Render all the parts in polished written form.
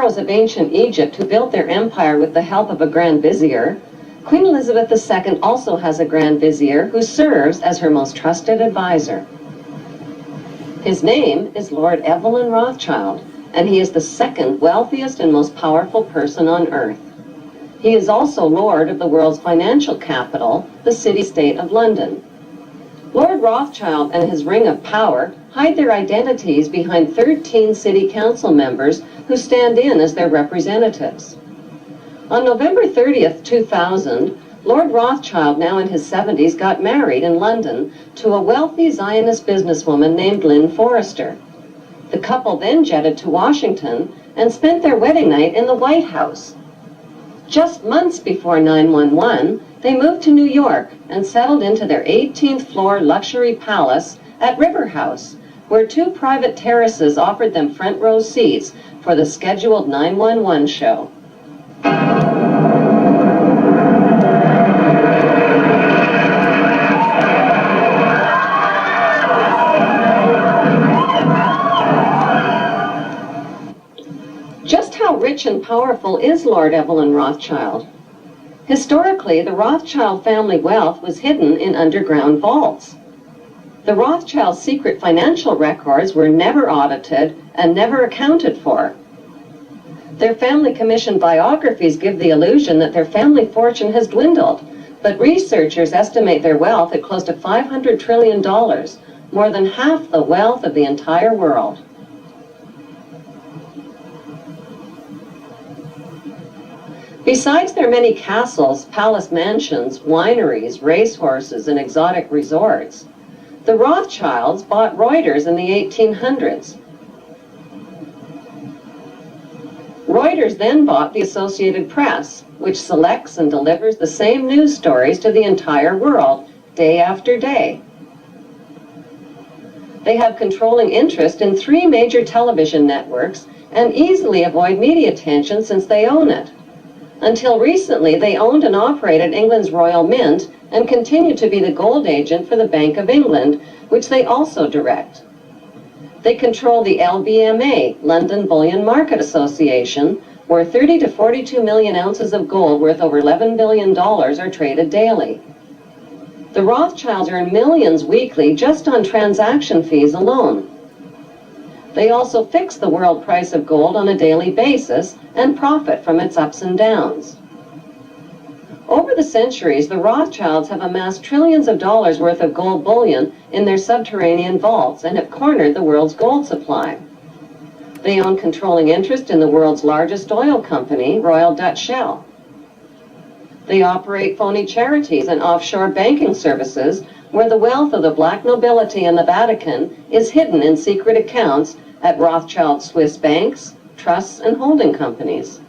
pharaohs of ancient Egypt who built their empire with the help of a grand vizier, Queen Elizabeth II also has a grand vizier who serves as her most trusted advisor. His name is Lord Evelyn Rothschild, and he is the second wealthiest and most powerful person on earth. He is also Lord of the world's financial capital, the city-state of London. Lord Rothschild and his ring of power hide their identities behind 13 city council members who stand in as their representatives. On November 30th, 2000, Lord Rothschild, now in his 70s, got married in London to a wealthy Zionist businesswoman named Lynn Forrester. The couple then jetted to Washington and spent their wedding night in the White House. Just months before 9/11, they moved to New York and settled into their 18th floor luxury palace at River House, where 2 private terraces offered them front row seats for the scheduled 911 show. Just how rich and powerful is Lord Evelyn Rothschild? Historically, the Rothschild family wealth was hidden in underground vaults. The Rothschild secret financial records were never audited and never accounted for. Their family commissioned biographies give the illusion that their family fortune has dwindled, but researchers estimate their wealth at close to $500 trillion, more than half the wealth of the entire world. Besides their many castles, palace mansions, wineries, racehorses, and exotic resorts, the Rothschilds bought Reuters in the 1800s. Reuters then bought the Associated Press, which selects and delivers the same news stories to the entire world, day after day. They have controlling interest in 3 major television networks and easily avoid media attention since they own it. Until recently, they owned and operated England's Royal Mint and continue to be the gold agent for the Bank of England, which they also direct. They control the LBMA, London Bullion Market Association, where 30 to 42 million ounces of gold worth over $11 billion are traded daily. The Rothschilds earn millions weekly just on transaction fees alone. They also fix the world price of gold on a daily basis and profit from its ups and downs. Over the centuries, the Rothschilds have amassed trillions of dollars worth of gold bullion in their subterranean vaults and have cornered the world's gold supply. They own controlling interest in the world's largest oil company, Royal Dutch Shell. They operate phony charities and offshore banking services where the wealth of the black nobility and the Vatican is hidden in secret accounts at Rothschild Swiss banks, trusts, and holding companies.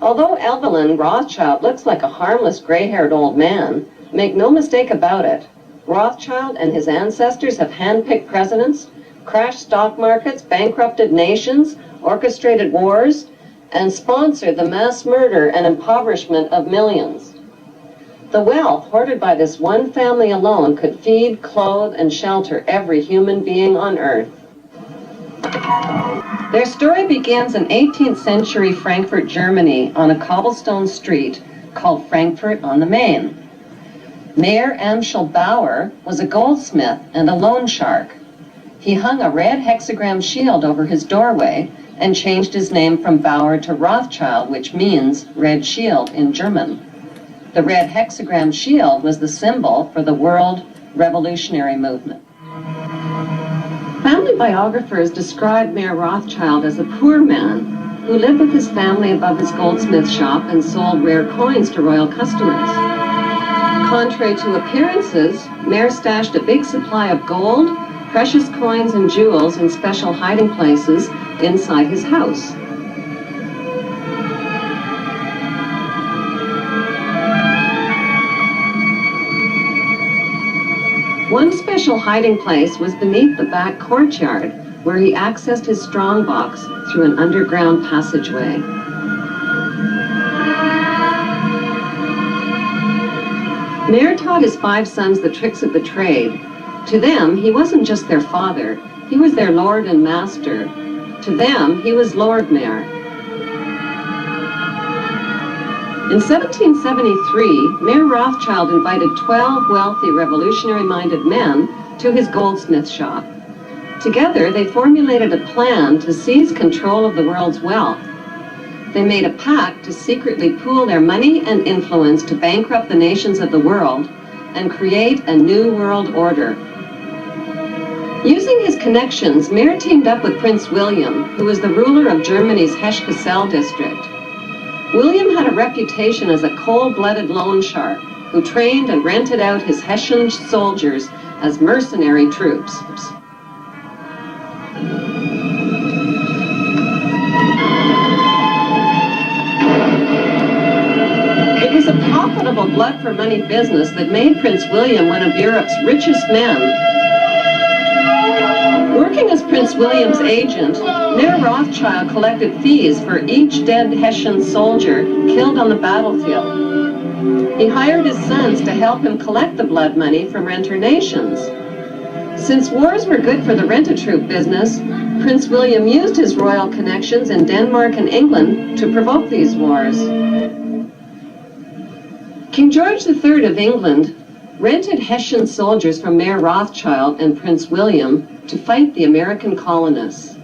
Although Evelyn Rothschild looks like a harmless gray-haired old man, make no mistake about it, Rothschild and his ancestors have handpicked presidents, crashed stock markets, bankrupted nations, orchestrated wars, and sponsored the mass murder and impoverishment of millions. The wealth hoarded by this one family alone could feed, clothe, and shelter every human being on earth. Their story begins in 18th century Frankfurt, Germany, on a cobblestone street called Frankfurt on the Main. Mayor Amschel Bauer was a goldsmith and a loan shark. He hung a red hexagram shield over his doorway and changed his name from Bauer to Rothschild, which means red shield in German. The red hexagram shield was the symbol for the world revolutionary movement. Family biographers describe Mayor Rothschild as a poor man who lived with his family above his goldsmith shop and sold rare coins to royal customers. Contrary to appearances, Mayor stashed a big supply of gold, precious coins, and jewels in special hiding places inside his house. One special hiding place was beneath the back courtyard, where he accessed his strongbox through an underground passageway. Mayer taught his 5 sons the tricks of the trade. To them, he wasn't just their father, he was their lord and master. To them, he was Lord Mayer. In 1773, Mayor Rothschild invited 12 wealthy, revolutionary-minded men to his goldsmith shop. Together, they formulated a plan to seize control of the world's wealth. They made a pact to secretly pool their money and influence to bankrupt the nations of the world and create a new world order. Using his connections, Mayer teamed up with Prince William, who was the ruler of Germany's Hesse-Kassel district. William had a reputation as a cold-blooded loan shark who trained and rented out his Hessian soldiers as mercenary troops. It was a profitable blood-for-money business that made Prince William one of Europe's richest men. Working as Prince William's agent, Mayer Rothschild collected fees for each dead Hessian soldier killed on the battlefield. He hired his sons to help him collect the blood money from renter nations. Since wars were good for the rent-a-troop business, Prince William used his royal connections in Denmark and England to provoke these wars. King George III of England rented Hessian soldiers from Mayer Rothschild and Prince William to fight the American colonists.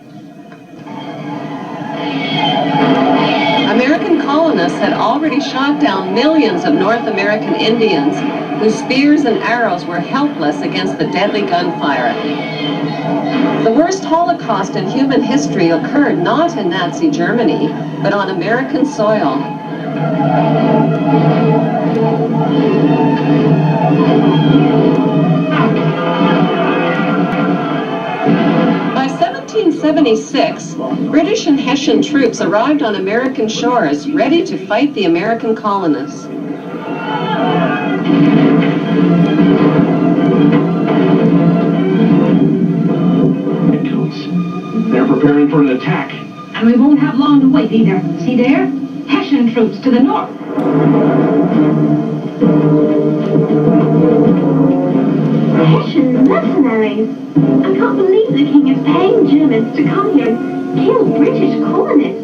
American colonists had already shot down millions of North American Indians whose spears and arrows were helpless against the deadly gunfire. The worst Holocaust in human history occurred not in Nazi Germany, but on American soil. By 1776, British and Hessian troops arrived on American shores, ready to fight the American colonists. They're preparing for an attack. And we won't have long to wait either. See there? Hessian troops to the north. Hessian mercenaries. I can't believe the king is paying Germans to come here and kill British colonists.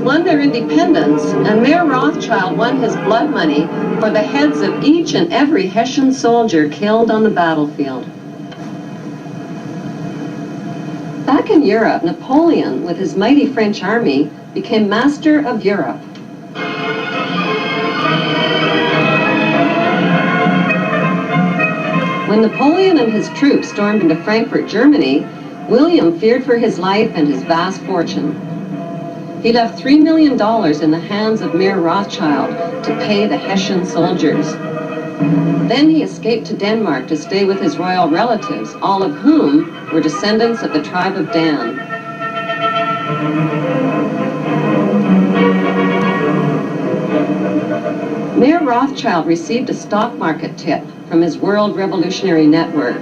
Won their independence, and Mayer Rothschild won his blood money for the heads of each and every Hessian soldier killed on the battlefield. Back in Europe, Napoleon, with his mighty French army, became master of Europe. When Napoleon and his troops stormed into Frankfurt, Germany, William feared for his life and his vast fortune. He left $3 million in the hands of Mayer Rothschild to pay the Hessian soldiers. Then he escaped to Denmark to stay with his royal relatives, all of whom were descendants of the tribe of Dan. Mayer Rothschild received a stock market tip from his World Revolutionary Network.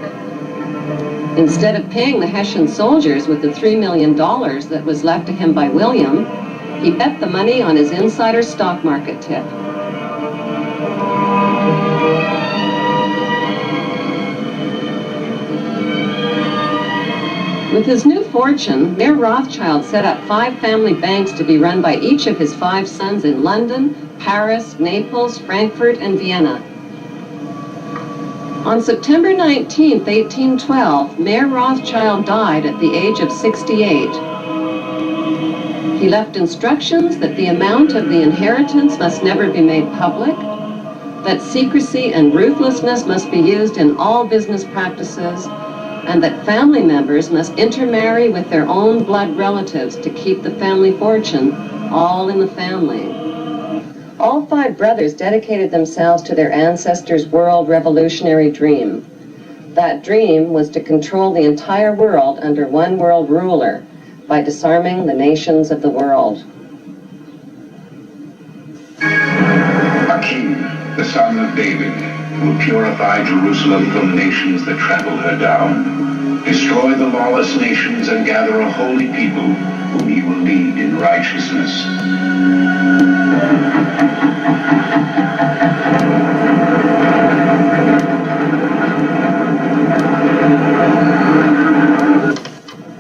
Instead of paying the Hessian soldiers with the $3 million that was left to him by William, he bet the money on his insider stock market tip. With his new fortune, Mayer Rothschild set up 5 family banks to be run by each of his 5 sons in London, Paris, Naples, Frankfurt, and Vienna. On September 19, 1812, Mayer Rothschild died at the age of 68. He left instructions that the amount of the inheritance must never be made public, that secrecy and ruthlessness must be used in all business practices, and that family members must intermarry with their own blood relatives to keep the family fortune all in the family. All 5 brothers dedicated themselves to their ancestors' world revolutionary dream. That dream was to control the entire world under one world ruler by disarming the nations of the world. A king, the son of David, will purify Jerusalem from nations that trample her down, destroy the lawless nations and gather a holy people whom he will lead in righteousness.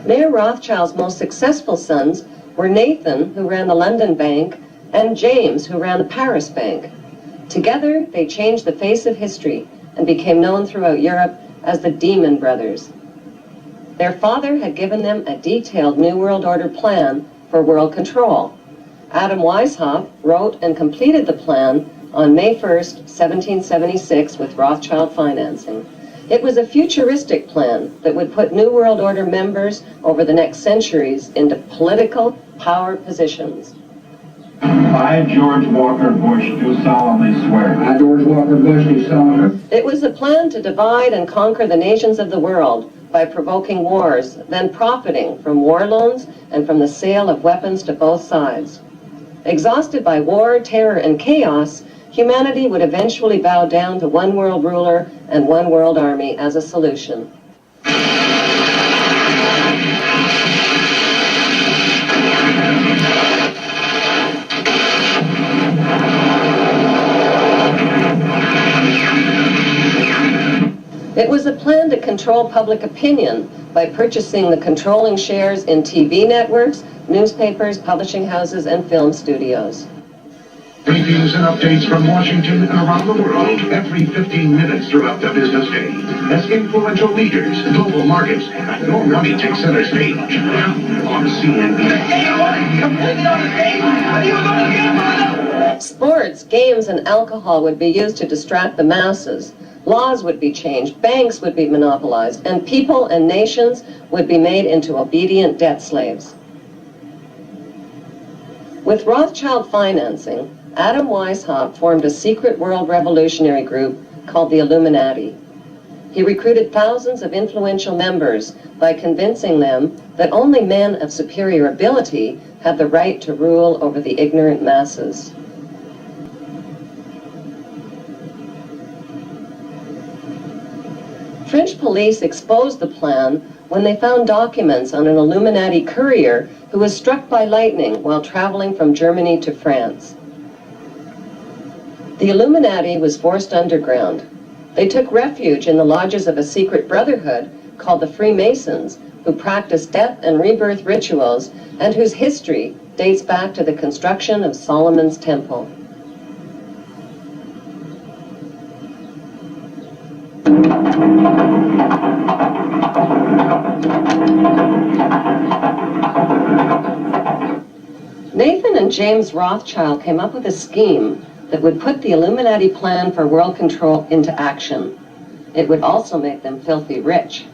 Mayor Rothschild's most successful sons were Nathan, who ran the London Bank, and James, who ran the Paris Bank. Together, they changed the face of history and became known throughout Europe as the Demon Brothers. Their father had given them a detailed New World Order plan for world control. Adam Weishaupt wrote and completed the plan on May 1st, 1776 with Rothschild financing. It was a futuristic plan that would put New World Order members over the next centuries into political power positions. I, George Walker Bush, do solemnly swear. I, George Walker Bush, do solemnly. It was a plan to divide and conquer the nations of the world by provoking wars, then profiting from war loans and from the sale of weapons to both sides. Exhausted by war, terror, and chaos, humanity would eventually bow down to one world ruler and one world army as a solution. It was a plan to control public opinion by purchasing the controlling shares in TV networks, newspapers, publishing houses, and film studios. Briefings and updates from Washington and around the world every 15 minutes throughout the business day. As influential leaders, global markets, and your money take center stage. On CNN. Sports, games, and alcohol would be used to distract the masses. Laws would be changed, banks would be monopolized, and people and nations would be made into obedient debt slaves. With Rothschild financing, Adam Weishaupt formed a secret world revolutionary group called the Illuminati. He recruited thousands of influential members by convincing them that only men of superior ability had the right to rule over the ignorant masses. French police exposed the plan when they found documents on an Illuminati courier who was struck by lightning while traveling from Germany to France. The Illuminati was forced underground. They took refuge in the lodges of a secret brotherhood called the Freemasons, who practiced death and rebirth rituals and whose history dates back to the construction of Solomon's Temple. Nathan and James Rothschild came up with a scheme that would put the Illuminati plan for world control into action. It would also make them filthy rich.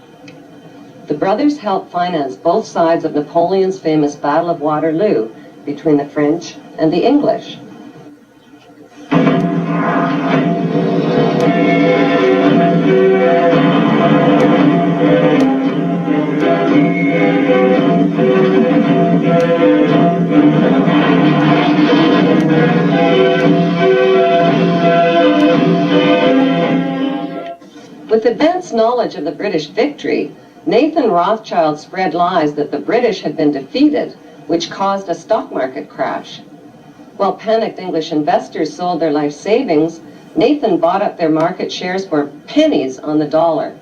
The brothers helped finance both sides of Napoleon's famous Battle of Waterloo between the French and the English. With advanced knowledge of the British victory, Nathan Rothschild spread lies that the British had been defeated, which caused a stock market crash. While panicked English investors sold their life savings, Nathan bought up their market shares for pennies on the dollar.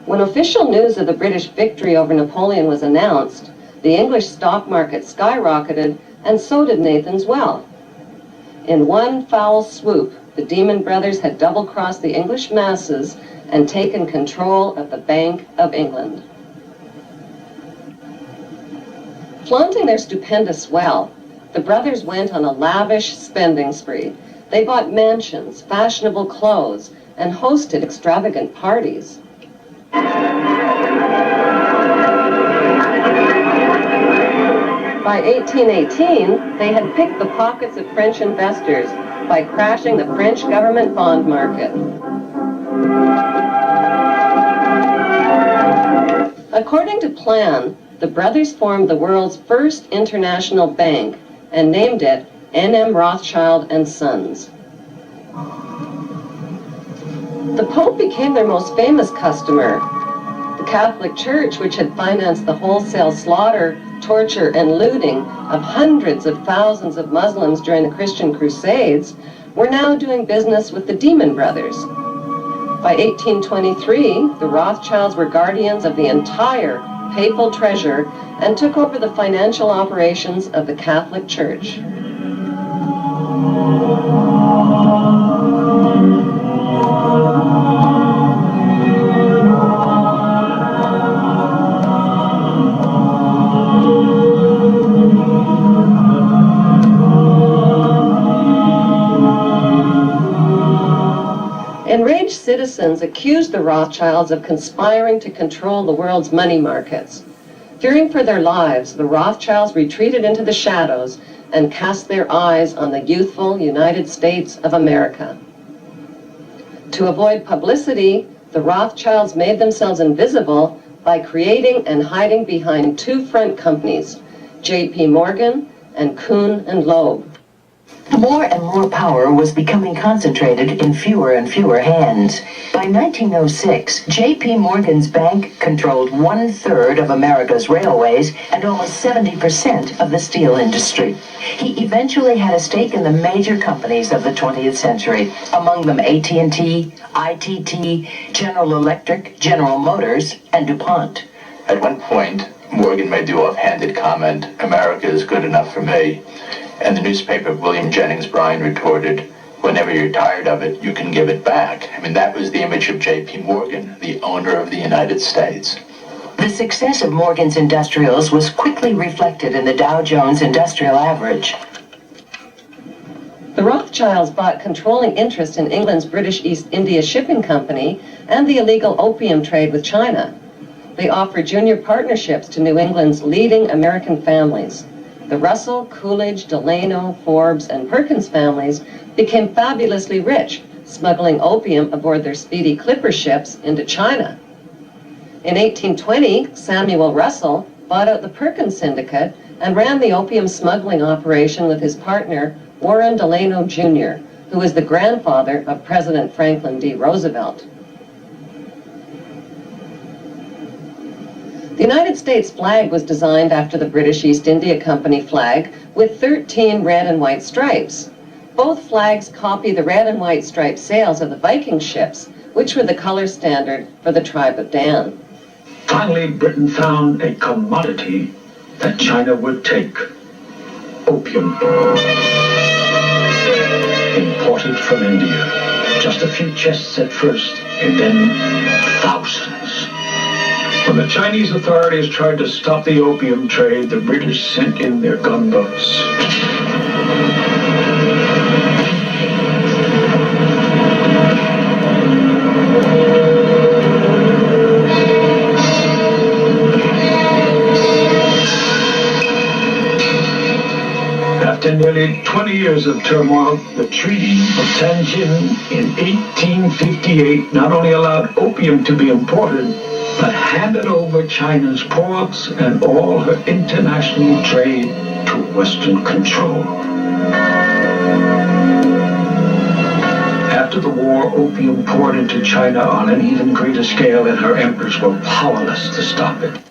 When official news of the British victory over Napoleon was announced, the English stock market skyrocketed, and so did Nathan's wealth. In one foul swoop, the Demon Brothers had double-crossed the English masses and taken control of the Bank of England. Flaunting their stupendous wealth, the brothers went on a lavish spending spree. They bought mansions, fashionable clothes, and hosted extravagant parties. By 1818, they had picked the pockets of French investors by crashing the French government bond market. According to plan, the brothers formed the world's first international bank and named it N.M. Rothschild and Sons. The Pope became their most famous customer. The Catholic Church, which had financed the wholesale slaughter torture, and looting of hundreds of thousands of Muslims during the Christian Crusades, were now doing business with the Demon Brothers. By 1823, the Rothschilds were guardians of the entire papal treasure and took over the financial operations of the Catholic Church. Enraged citizens accused the Rothschilds of conspiring to control the world's money markets. Fearing for their lives, the Rothschilds retreated into the shadows and cast their eyes on the youthful United States of America. To avoid publicity, the Rothschilds made themselves invisible by creating and hiding behind two front companies, J.P. Morgan and Kuhn and Loeb. More and more power was becoming concentrated in fewer and fewer hands. By 1906, J.P. Morgan's bank controlled 1/3 of America's railways and almost 70% of the steel industry. He eventually had a stake in the major companies of the 20th century, among them AT&T, ITT, General Electric, General Motors, and DuPont. At one point, Morgan made the offhanded comment, "America is good enough for me." And the newspaper William Jennings Bryan retorted, "Whenever you're tired of it, you can give it back." I mean, that was the image of J.P. Morgan, the owner of the United States. The success of Morgan's industrials was quickly reflected in the Dow Jones Industrial Average. The Rothschilds bought controlling interest in England's British East India Shipping Company and the illegal opium trade with China. They offered junior partnerships to New England's leading American families. The Russell, Coolidge, Delano, Forbes, and Perkins families became fabulously rich, smuggling opium aboard their speedy clipper ships into China. In 1820, Samuel Russell bought out the Perkins Syndicate and ran the opium smuggling operation with his partner, Warren Delano Jr., who was the grandfather of President Franklin D. Roosevelt. The United States flag was designed after the British East India Company flag with 13 red and white stripes. Both flags copy the red and white striped sails of the Viking ships, which were the color standard for the tribe of Dan. Finally, Britain found a commodity that China would take: opium. Imported from India. Just a few chests at first, and then thousands. When the Chinese authorities tried to stop the opium trade, the British sent in their gunboats. After nearly 20 years of turmoil, the Treaty of Tianjin in 1858 not only allowed opium to be imported, but handed over China's ports and all her international trade to Western control. After the war, opium poured into China on an even greater scale, and her emperors were powerless to stop it.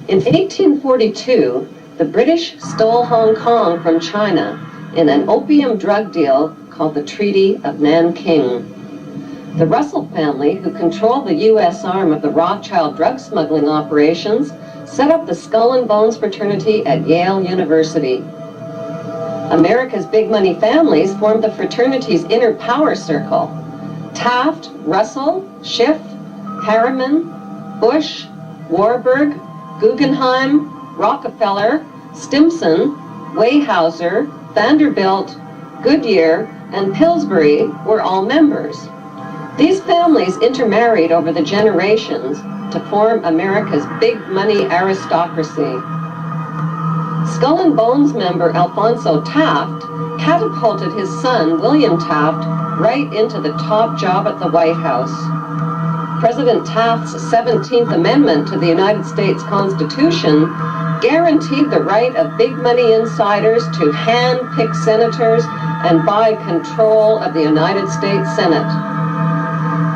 In 1842, the British stole Hong Kong from China in an opium drug deal called the Treaty of Nanking. The Russell family, who controlled the U.S. arm of the Rothschild drug smuggling operations, set up the Skull and Bones fraternity at Yale University. America's big money families formed the fraternity's inner power circle. Taft, Russell, Schiff, Harriman, Bush, Warburg, Guggenheim, Rockefeller, Stimson, Weyerhaeuser, Vanderbilt, Goodyear, and Pillsbury were all members. These families intermarried over the generations to form America's big money aristocracy. Skull and Bones member Alphonso Taft catapulted his son, William Taft, right into the top job at the White House. President Taft's 17th Amendment to the United States Constitution guaranteed the right of big money insiders to hand-pick senators and buy control of the United States Senate.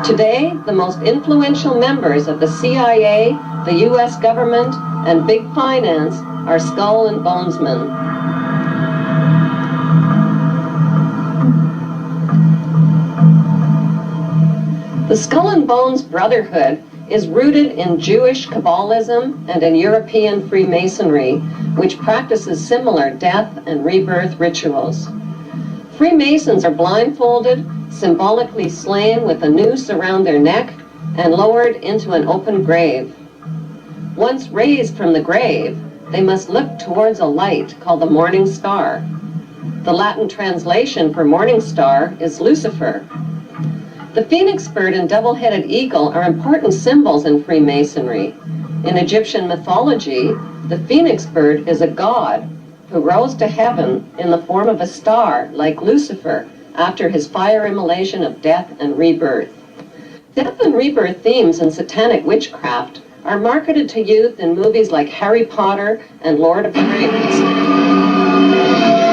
Today, the most influential members of the CIA, the U.S. government, and big finance are skull and bonesmen. The Skull and Bones Brotherhood is rooted in Jewish Kabbalism and in European Freemasonry, which practices similar death and rebirth rituals. Freemasons are blindfolded, symbolically slain with a noose around their neck, and lowered into an open grave. Once raised from the grave, they must look towards a light called the morning star. The Latin translation for morning star is Lucifer. The phoenix bird and double-headed eagle are important symbols in Freemasonry. In Egyptian mythology, the phoenix bird is a god who rose to heaven in the form of a star like Lucifer after his fire immolation of death and rebirth. Death and rebirth themes in satanic witchcraft are marketed to youth in movies like Harry Potter and Lord of the Rings.